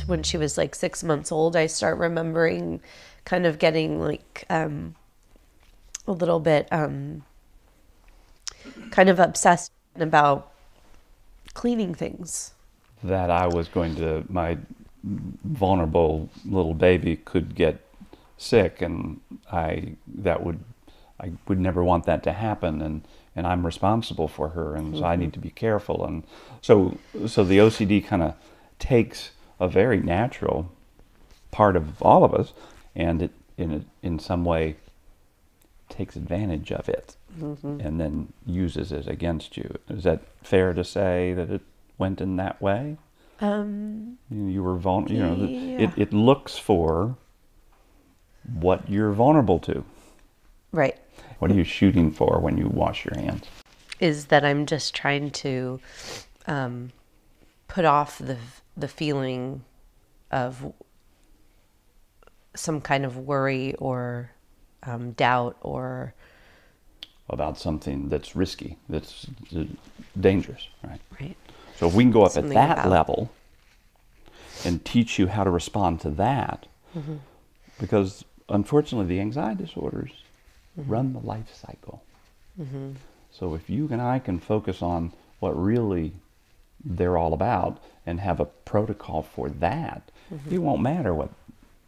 when she was like 6 months old, I start remembering kind of getting like a little bit kind of obsessed about cleaning things. That I was going to, my vulnerable little baby could get sick, and I would never want that to happen, and I'm responsible for her, and so I need to be careful. And so the OCD kind of takes a very natural part of all of us, and it in some way takes advantage of it, and then uses it against you. Is that fair to say that it went in that way? You were vulnerable. Yeah. It looks for what you're vulnerable to. Right. What are you shooting for when you wash your hands? Is that I'm just trying to put off the feeling of some kind of worry or doubt or about something that's risky, that's dangerous, right? Right. So if we can go up at Something that about level and teach you how to respond to that, because unfortunately the anxiety disorders run the life cycle. So if you and I can focus on what really they're all about and have a protocol for that, it won't matter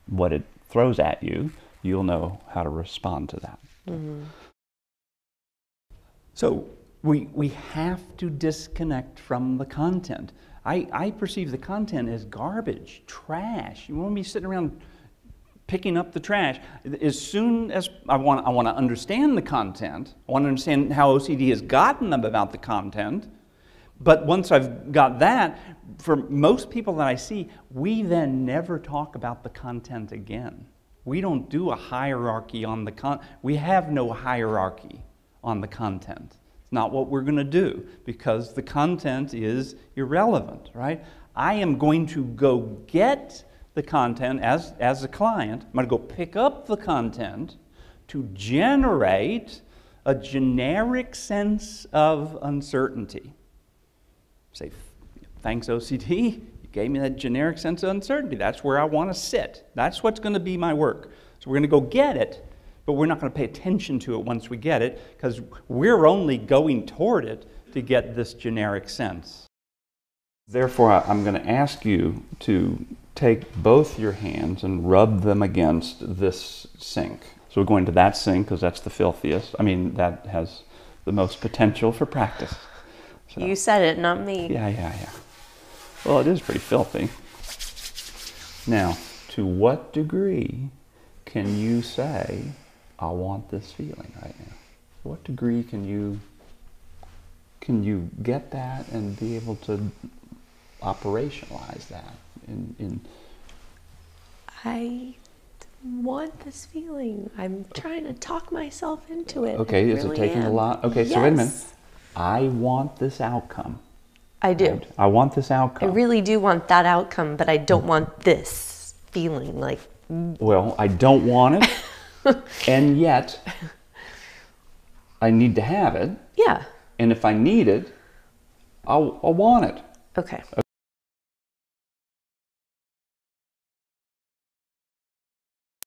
what it throws at you. You'll know how to respond to that. So we have to disconnect from the content. I perceive the content as garbage, trash. You want me sitting around picking up the trash. As soon as I want to understand the content, I want to understand how OCD has gotten them about the content. But once I've got that, for most people that I see, we then never talk about the content again. We don't do a hierarchy on the content. We have no hierarchy on the content. It's not what we're going to do because the content is irrelevant, right? I am going to go get the content as a client. I'm going to go pick up the content to generate a generic sense of uncertainty. Say, thanks OCD, you gave me that generic sense of uncertainty. That's where I want to sit. That's what's going to be my work. So we're going to go get it, but we're not going to pay attention to it once we get it because we're only going toward it to get this generic sense. Therefore, I'm going to ask you to take both your hands and rub them against this sink. So we're going to that sink because that's the filthiest. I mean, that has the most potential for practice. So, You said it, not me. Yeah. Well, it is pretty filthy. Now, to what degree can you say, I want this feeling right now? To what degree can you get that and be able to operationalize that in I want this feeling. I'm trying to talk myself into it. Okay, is it taking a lot? Okay, so wait a minute. Yes. I want this outcome. I do. Right? I want this outcome. I really do want that outcome, but I don't want this feeling like... Well, I don't want it, and yet I need to have it. Yeah. And if I need it, I'll want it. Okay.